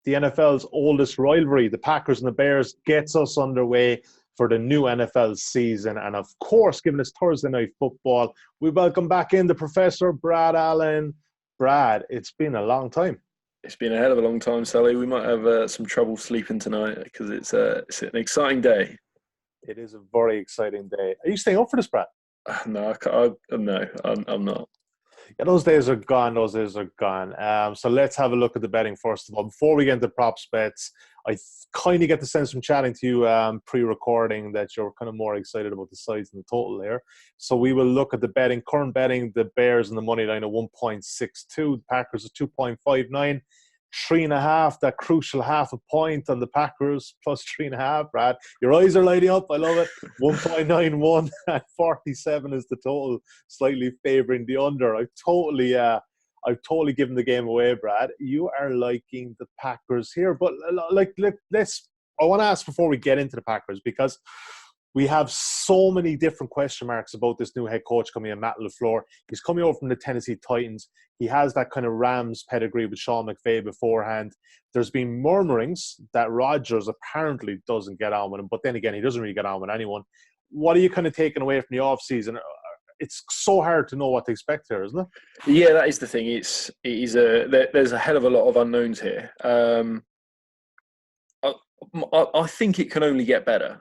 the NFL's oldest rivalry, the Packers and the Bears, gets us underway for the new NFL season. And of course, given it's Thursday night football, we welcome back in the Professor Brad Allen. Brad, it's been a long time. It's been a hell of a long time, Sully. We might have some trouble sleeping tonight because it's an exciting day. It is a very exciting day. Are you staying up for this, Brad? No, I'm not. Yeah, those days are gone. Those days are gone. So let's have a look at the betting first of all. Before we get into props bets, I kind of get the sense from chatting to you pre-recording that you're kind of more excited about the sides and the total there. So we will look at the betting. Current betting, the Bears and the money line at 1.62. The Packers at 2.59. 3.5, that crucial half a point on the Packers, plus 3.5. Brad, your eyes are lighting up. I love it. 1.91 and 47 is the total, slightly favouring the under. I've totally given the game away, Brad. You are liking the Packers here, but let's. I want to ask before we get into the Packers, because we have so many different question marks about this new head coach coming in, Matt LaFleur. He's coming over from the Tennessee Titans. He has that kind of Rams pedigree with Sean McVay beforehand. There's been murmurings that Rodgers apparently doesn't get on with him, but then again, he doesn't really get on with anyone. What are you kind of taking away from the offseason? It's so hard to know what to expect here, isn't it? Yeah, that is the thing. There's a hell of a lot of unknowns here. I think it can only get better.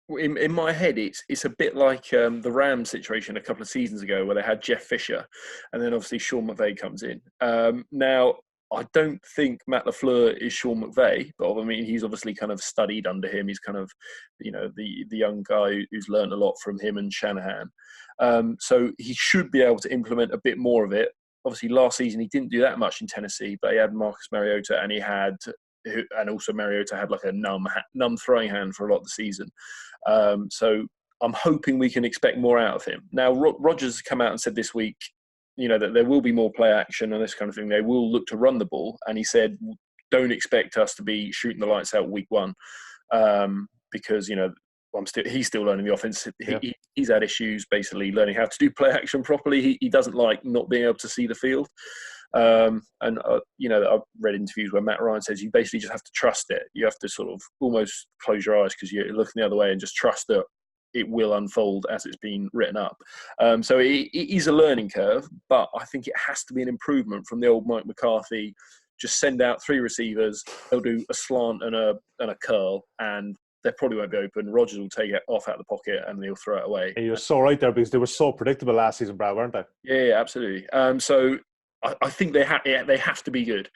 In my head, it's a bit like the Rams situation a couple of seasons ago where they had Jeff Fisher and then obviously Sean McVay comes in. Now, I don't think Matt LaFleur is Sean McVay, but I mean, he's obviously kind of studied under him. He's kind of, the young guy who's learned a lot from him and Shanahan. So he should be able to implement a bit more of it. Obviously, last season, he didn't do that much in Tennessee, but he had Marcus Mariota and also Mariota had like a numb throwing hand for a lot of the season. So I'm hoping we can expect more out of him. Now, Rodgers has come out and said this week, that there will be more play action and this kind of thing. They will look to run the ball. And he said, don't expect us to be shooting the lights out week one because, he's still learning the offense. Yeah. He's had issues basically learning how to do play action properly. He doesn't like not being able to see the field. I've read interviews where Matt Ryan says you basically just have to trust it. You have to sort of almost close your eyes because you're looking the other way and just trust that it will unfold as it's been written up. So it is a learning curve, but I think it has to be an improvement from the old Mike McCarthy. Just send out 3 receivers. They'll do a slant and a curl, and they probably won't be open. Rodgers will take it off out of the pocket and he'll throw it away. And you're so right there because they were so predictable last season, Brad, weren't they? Yeah, absolutely. So I think they have to be good.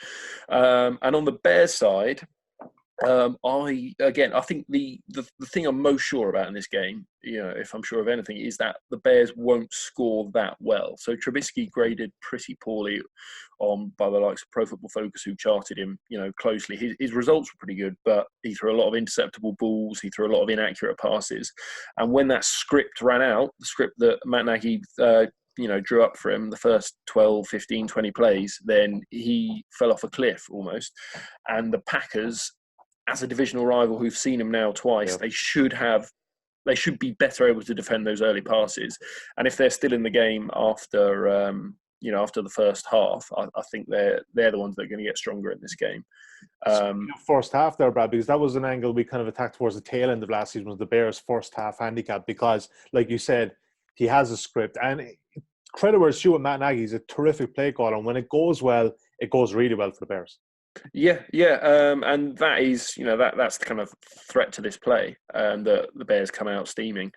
And on the Bears side, I think the thing I'm most sure about in this game, if I'm sure of anything, is that the Bears won't score that well. So Trubisky graded pretty poorly by the likes of Pro Football Focus, who charted him, closely. His results were pretty good, but he threw a lot of interceptable balls. He threw a lot of inaccurate passes. And when that script ran out, the script that Matt Nagy drew up for him, the first 12, 15, 20 plays, then he fell off a cliff almost. And the Packers, as a divisional rival who've seen him now twice, they should be better able to defend those early passes. And if they're still in the game after the first half, I think they're the ones that are going to get stronger in this game. First half there, Brad, because that was an angle we kind of attacked towards the tail end of last season, was the Bears' first half handicap, because, like you said, he has a script. And credit where it's due with Matt Nagy. He's a terrific play caller. And when it goes well, it goes really well for the Bears. Yeah. And that is, that's the kind of threat to this play, that the Bears come out steaming.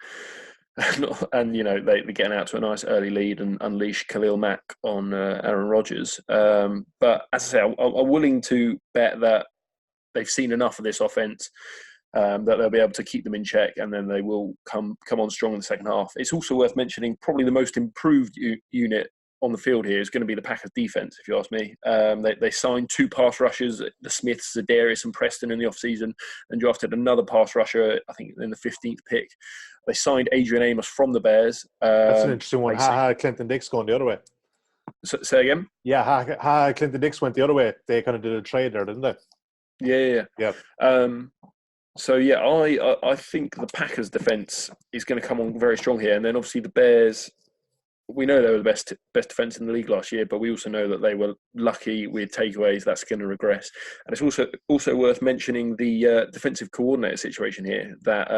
And, they're getting out to a nice early lead and unleash Khalil Mack on Aaron Rodgers. But as I say, I'm willing to bet that they've seen enough of this offense that they'll be able to keep them in check, and then they will come on strong in the second half. It's also worth mentioning probably the most improved unit on the field here is going to be the Packers defense, if you ask me. They signed 2 pass rushers, the Smiths, Zadarius and Preston, in the offseason, and drafted another pass rusher, I think, in the 15th pick. They signed Adrian Amos from the Bears. That's an interesting one. Clinton Dix going the other way. Say again? Yeah, Clinton Dix went the other way. They kind of did a trade there, didn't they? Yeah. I think the Packers defense is going to come on very strong here, and then obviously the Bears we know they were the best defence in the league last year, but we also know that they were lucky with takeaways. That's going to regress. And it's also worth mentioning the defensive coordinator situation here. That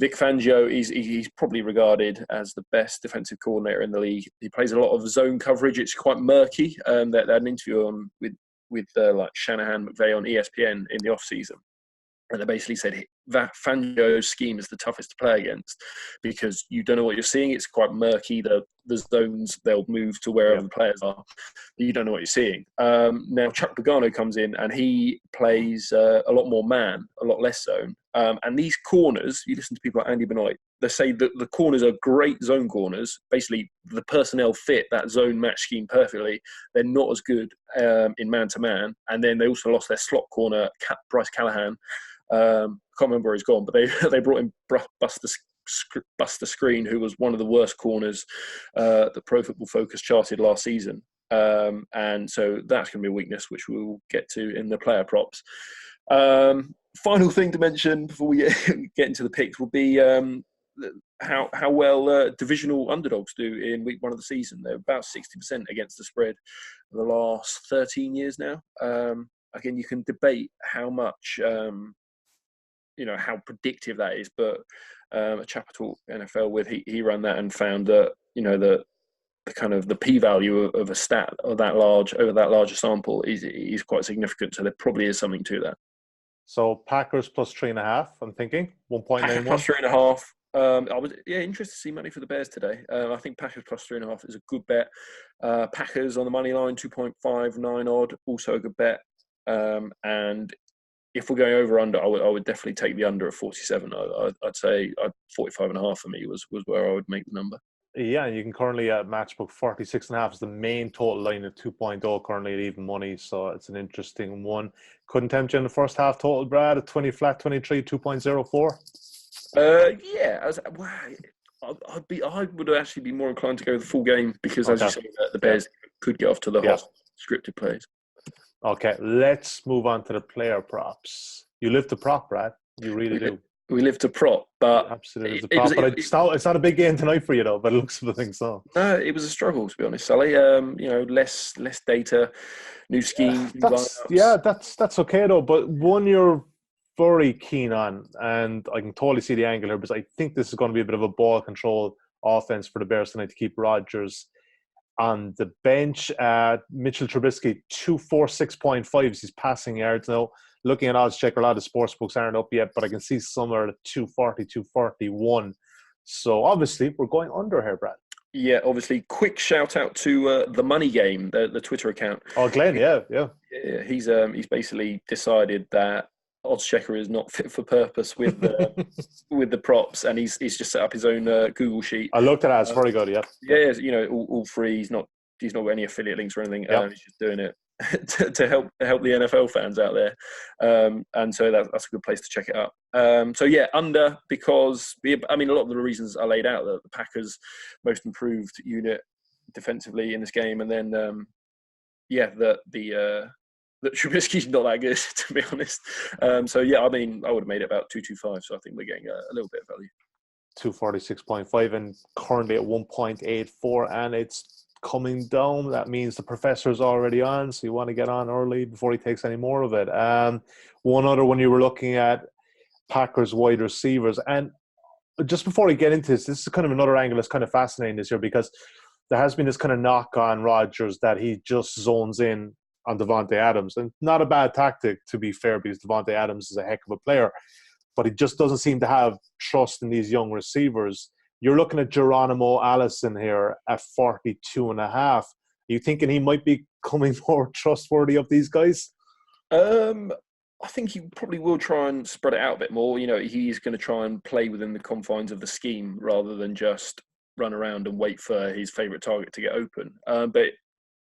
Vic Fangio he's probably regarded as the best defensive coordinator in the league. He plays a lot of zone coverage. It's quite murky. They had an interview on with like Shanahan McVay on ESPN in the off season. And they basically said that Fangio's scheme is the toughest to play against because you don't know what you're seeing. It's quite murky. The zones, they'll move to wherever the players are. You don't know what you're seeing. Now, Chuck Pagano comes in and he plays a lot more man, a lot less zone. And these corners, you listen to people like Andy Benoit, they say that the corners are great zone corners. Basically, the personnel fit that zone match scheme perfectly. They're not as good in man-to-man. And then they also lost their slot corner, Bryce Callahan. I can't remember where he's gone, but they brought in Buster Screen, who was one of the worst corners that Pro Football Focus charted last season. And so that's going to be a weakness, which we'll get to in the player props. Final thing to mention before we get into the picks will be how well divisional underdogs do in week 1 of the season. They're about 60% against the spread for the last 13 years now. Again, you can debate how much, how predictive that is, but a chap I taught NFL with, he ran that and found that, the kind of the p-value of a stat of that large over that larger sample is quite significant. So there probably is something to that. So Packers plus 3.5. I'm thinking 1.91 plus 3.5. I was interested to see money for the Bears today. I think Packers plus 3.5 is a good bet. Packers on the money line 2.59 odd, also a good bet. And if we're going over under, I would definitely take the under at 47. I'd say 45.5 for me was where I would make the number. Yeah, you can currently at Matchbook 46.5 is the main total line at 2.0 currently at even money, so it's an interesting one. Couldn't tempt you in the first half total, Brad, at 20 flat 23 2.04. I would actually be more inclined to go the full game because, as you say, the Bears could get off to the hot scripted plays. Okay, let's move on to the player props. You live to prop, Brad. You really do. We live to prop, but absolutely the prop. It's not a big game tonight for you, though. But it looks for the thing so. It was a struggle, to be honest, Sully. Less data, new schemes. That's okay though. But one you're very keen on, and I can totally see the angle here because I think this is going to be a bit of a ball control offense for the Bears tonight to keep Rodgers on the bench. Mitchell Trubisky 246.5 his passing yards now. Looking at odds checker, a lot of sports books aren't up yet, but I can see some are at 240, 241. So obviously we're going under here, Brad. Yeah, obviously. Quick shout out to the Money Game, the Twitter account. Oh, Glenn, yeah. He's basically decided that odds checker is not fit for purpose with the with the props, and he's just set up his own Google sheet. I looked at that; it's very good. Yeah. Yeah, all free. He's not got any affiliate links or anything. Yep. He's just doing it to help the NFL fans out there, and so that's a good place to check it out. Under, because a lot of the reasons I laid out, that the Packers most improved unit defensively in this game, and then that Trubisky's not that good, to be honest. I would have made it about 225, so I think we're getting a little bit of value. 246.5 and currently at 1.84, and it's coming down. That means the professor's already on, so you want to get on early before he takes any more of it. One other one you were looking at, Packers wide receivers. And just before we get into this is kind of another angle that's kind of fascinating this year, because there has been this kind of knock on Rodgers that he just zones in on Devontae Adams. And not a bad tactic, to be fair, because Devontae Adams is a heck of a player. But he just doesn't seem to have trust in these young receivers. You're looking at Geronimo Allison here at 42.5. Are you thinking he might be becoming more trustworthy of these guys? I think he probably will try and spread it out a bit more. He's going to try and play within the confines of the scheme rather than just run around and wait for his favourite target to get open. But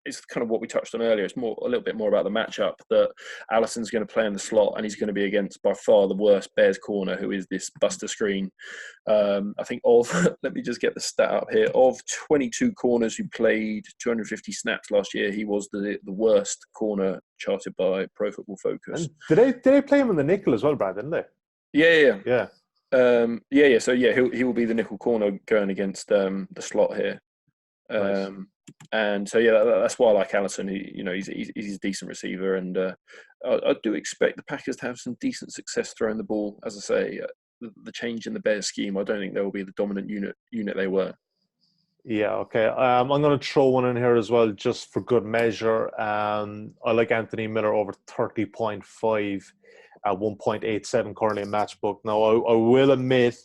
it's kind of what we touched on earlier. It's a little bit more about the matchup, that Allison's going to play in the slot and he's going to be against by far the worst Bears corner, who is this Buster Screen. I think let me just get the stat up here, of 22 corners who played 250 snaps last year, he was the worst corner charted by Pro Football Focus. And did they play him in the nickel as well, Brad, didn't they? Yeah. Yeah. So yeah, he will be the nickel corner going against the slot here. Nice. And so yeah, that's why I like Allison. He's a decent receiver, and I do expect the Packers to have some decent success throwing the ball. As I say, the change in the Bears scheme, I don't think they will be the dominant unit they were. Yeah, okay. I'm going to throw one in here as well, just for good measure. I like Anthony Miller over 30.5 at 1.87 currently in Matchbook. Now, I will admit,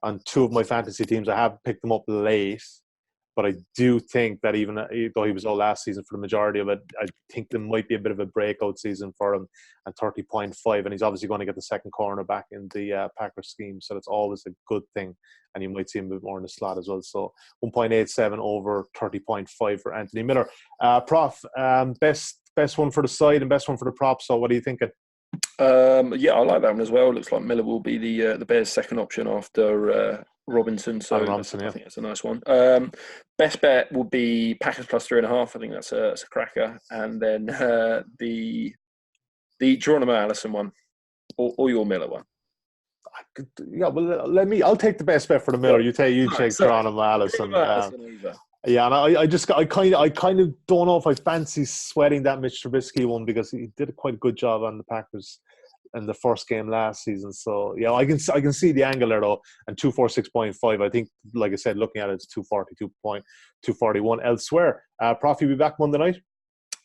on two of my fantasy teams, I have picked them up late, but I do think that even though he was out last season for the majority of it, I think there might be a bit of a breakout season for him at 30.5, and he's obviously going to get the second corner back in the Packers scheme, so that's always a good thing, and you might see him a bit more in the slot as well. So 1.87 over 30.5 for Anthony Miller. Prof, best one for the side and best one for the prop, so what are you thinking? Yeah, I like that one as well. Looks like Miller will be the Bears' second option after Robinson, so Robinson, I think that's a nice one. Best bet will be Packers plus 3.5. I think that's a cracker. And then the Geronimo Allison one, or your Miller one. Yeah, well, I'll take the best bet for the Miller. You take Geronimo Allison. Yeah, and I kind of don't know if I fancy sweating that Mitch Trubisky one, because he did a quite good job on the Packers in the first game last season. So yeah, I can see the angle there though. And 246.5, I think, like I said, looking at it, it's 241 elsewhere. Prof, you'll be back Monday night?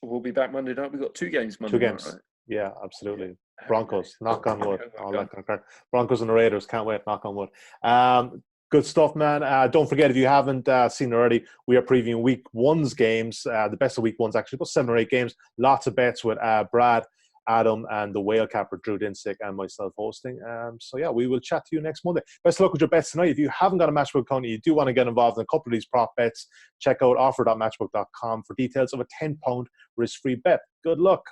We'll be back Monday night. We've got 2 games Monday night, right? Yeah, absolutely. Broncos, knock on wood. All that kind of crap. Broncos and the Raiders, can't wait, knock on wood. Good stuff, man. Don't forget, if you haven't seen it already, we are previewing week one's games, the best of week one's actually, about 7 or 8 games. Lots of bets with Brad, Adam, and the whale capper, Drew Dinsick, and myself hosting. So yeah, we will chat to you next Monday. Best of luck with your bets tonight. If you haven't got a Matchbook account, you do want to get involved in a couple of these prop bets, check out offer.matchbook.com for details of a £10 risk-free bet. Good luck.